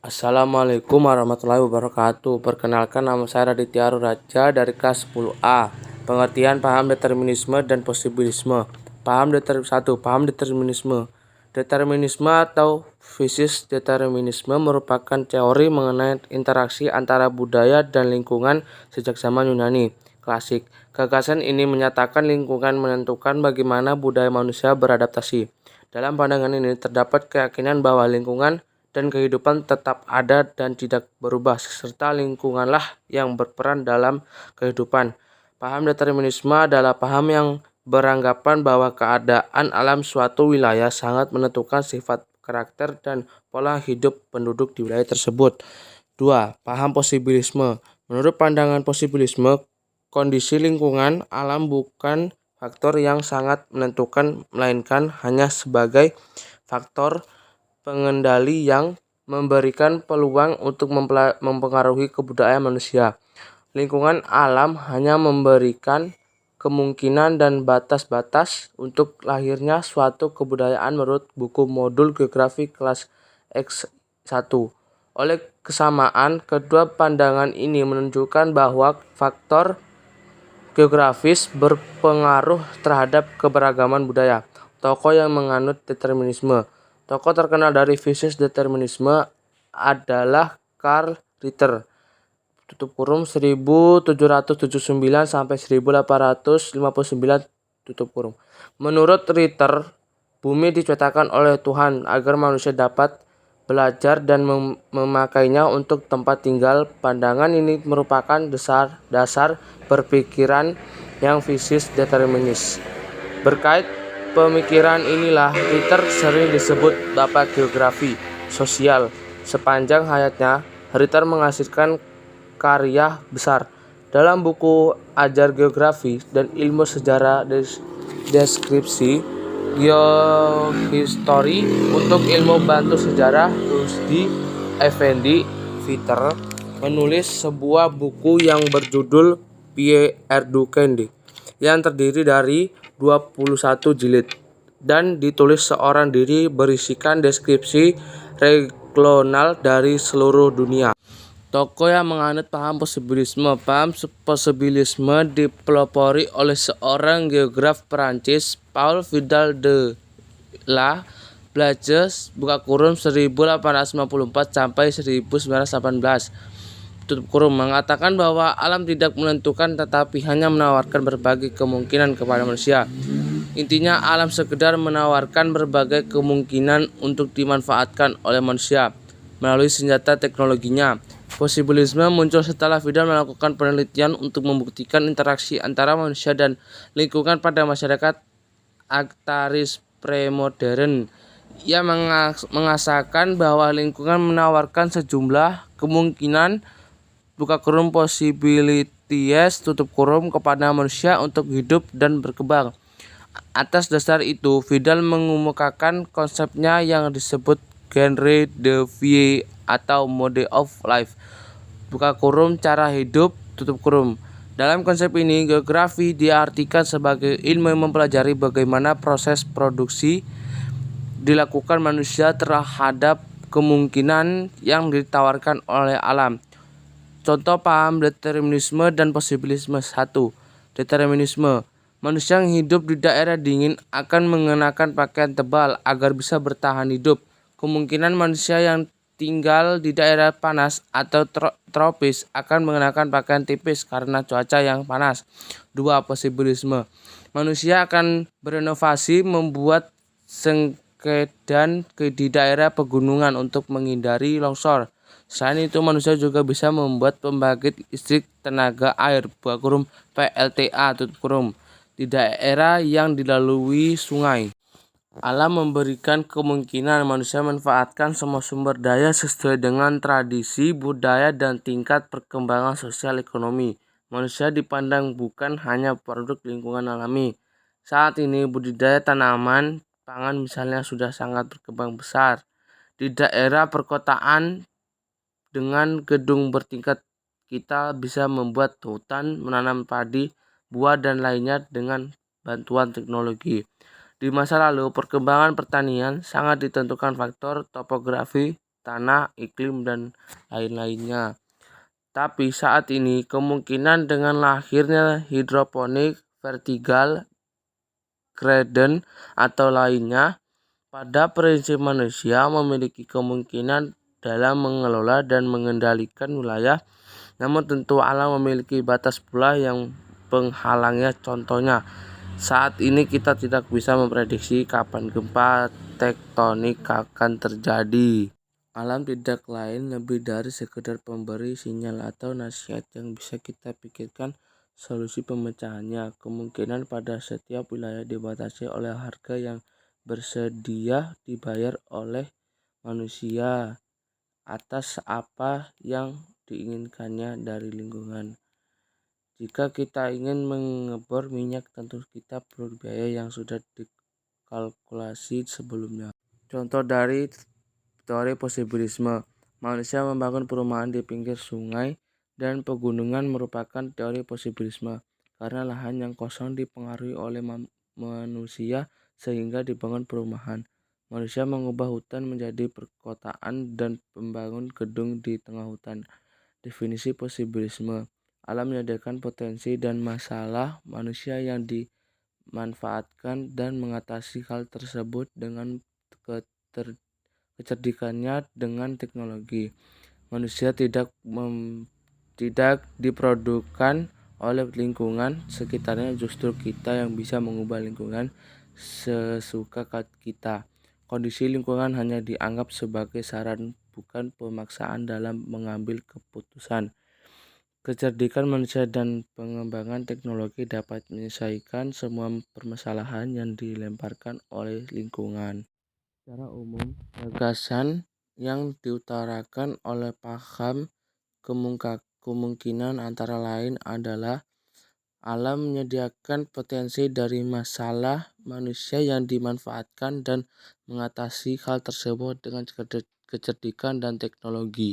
Assalamualaikum warahmatullahi wabarakatuh. Perkenalkan, nama saya Raditya Raja dari kelas 10A. Pengertian paham determinisme dan posibilisme. Paham determinisme. Determinisme atau fisis determinisme merupakan teori mengenai interaksi antara budaya dan lingkungan sejak zaman Yunani klasik. Gagasan ini menyatakan lingkungan menentukan bagaimana budaya manusia beradaptasi. Dalam pandangan ini terdapat keyakinan bahwa lingkungan dan kehidupan tetap ada dan tidak berubah, serta lingkunganlah yang berperan dalam kehidupan. Paham determinisme adalah paham yang beranggapan bahwa keadaan alam suatu wilayah sangat menentukan sifat, karakter, dan pola hidup penduduk di wilayah tersebut. 2. Paham posibilisme. Menurut pandangan posibilisme, kondisi lingkungan alam bukan faktor yang sangat menentukan, melainkan hanya sebagai faktor pengendali yang memberikan peluang untuk mempengaruhi kebudayaan manusia. Lingkungan alam hanya memberikan kemungkinan dan batas-batas untuk lahirnya suatu kebudayaan menurut buku modul geografi kelas X1. Oleh kesamaan, kedua pandangan ini menunjukkan bahwa faktor geografis berpengaruh terhadap keberagaman budaya. Tokoh yang menganut determinisme. Tokoh terkenal dari fisis determinisme adalah Karl Ritter (1779 sampai 1859). Menurut Ritter, bumi diciptakan oleh Tuhan agar manusia dapat belajar dan memakainya untuk tempat tinggal. Pandangan ini merupakan dasar berpikiran yang fisis determinis. Berkait pemikiran inilah Ritter sering disebut bapak geografi sosial. Sepanjang hayatnya, Ritter menghasilkan karya besar dalam buku Ajar Geografi dan Ilmu Sejarah, Deskripsi Geohistory untuk ilmu bantu sejarah. Rusdi Effendi Ritter menulis sebuah buku yang berjudul Pierre du Candy yang terdiri dari 21 jilid dan ditulis seorang diri, berisikan deskripsi regional dari seluruh dunia. Tokoh yang menganut paham posibilisme. Paham posibilisme dipelopori oleh seorang geograf Perancis, Paul Vidal de la Blache (1894 sampai 1918), mengatakan bahwa alam tidak menentukan tetapi hanya menawarkan berbagai kemungkinan kepada manusia. Intinya, alam sekedar menawarkan berbagai kemungkinan untuk dimanfaatkan oleh manusia melalui senjata teknologinya. Posibilisme muncul setelah Vidal melakukan penelitian untuk membuktikan interaksi antara manusia dan lingkungan pada masyarakat agtaris premodern. Ia mengasahkan bahwa lingkungan menawarkan sejumlah kemungkinan (possibilities) kepada manusia untuk hidup dan berkembang. Atas dasar itu, Vidal mengemukakan konsepnya yang disebut genre de vie atau mode of life (cara hidup). Dalam konsep ini, geografi diartikan sebagai ilmu yang mempelajari bagaimana proses produksi dilakukan manusia terhadap kemungkinan yang ditawarkan oleh alam. Contoh paham determinisme dan posibilisme. 1. Determinisme. Manusia yang hidup di daerah dingin akan mengenakan pakaian tebal agar bisa bertahan hidup. Kemungkinan manusia yang tinggal di daerah panas atau tropis akan mengenakan pakaian tipis karena cuaca yang panas. 2. Posibilisme. Manusia akan berinovasi membuat sengkedan di daerah pegunungan untuk menghindari longsor. Selain itu, manusia juga bisa membuat pembangkit listrik tenaga air (PLTA) di daerah yang dilalui sungai. Alam memberikan kemungkinan manusia memanfaatkan semua sumber daya sesuai dengan tradisi, budaya, dan tingkat perkembangan sosial ekonomi. Manusia dipandang bukan hanya produk lingkungan alami. Saat ini budidaya tanaman pangan misalnya sudah sangat berkembang besar. Di daerah perkotaan dengan gedung bertingkat, kita bisa membuat hutan, menanam padi, buah, dan lainnya dengan bantuan teknologi. Di masa lalu, perkembangan pertanian sangat ditentukan faktor topografi tanah, iklim, dan lain-lainnya. Tapi saat ini kemungkinan dengan lahirnya hidroponik, vertikal, garden, atau lainnya, pada prinsip manusia memiliki kemungkinan dalam mengelola dan mengendalikan wilayah, namun tentu alam memiliki batas pula yang penghalangnya. Contohnya, saat ini kita tidak bisa memprediksi kapan gempa tektonik akan terjadi. Alam tidak lain lebih dari sekedar pemberi sinyal atau nasihat yang bisa kita pikirkan solusi pemecahannya. Kemungkinan pada setiap wilayah dibatasi oleh harga yang bersedia dibayar oleh manusia atas apa yang diinginkannya dari lingkungan. Jika kita ingin mengebor minyak, tentu kita perlu biaya yang sudah dikalkulasi sebelumnya. Contoh dari teori posibilisme, manusia membangun perumahan di pinggir sungai dan pegunungan merupakan teori posibilisme, karena lahan yang kosong dipengaruhi oleh manusia sehingga dibangun perumahan. Manusia mengubah hutan menjadi perkotaan dan membangun gedung di tengah hutan. Definisi posibilisme, alam menyediakan potensi dan masalah manusia yang dimanfaatkan dan mengatasi hal tersebut dengan kecerdikannya dengan teknologi. Manusia tidak diprodukkan oleh lingkungan sekitarnya, justru kita yang bisa mengubah lingkungan sesuka kita. Kondisi lingkungan hanya dianggap sebagai saran, bukan pemaksaan dalam mengambil keputusan. Kecerdikan manusia dan pengembangan teknologi dapat menyelesaikan semua permasalahan yang dilemparkan oleh lingkungan. Secara umum, gagasan yang diutarakan oleh paham kemungkinan antara lain adalah alam menyediakan potensi dari masalah manusia yang dimanfaatkan dan mengatasi hal tersebut dengan kecerdikan dan teknologi.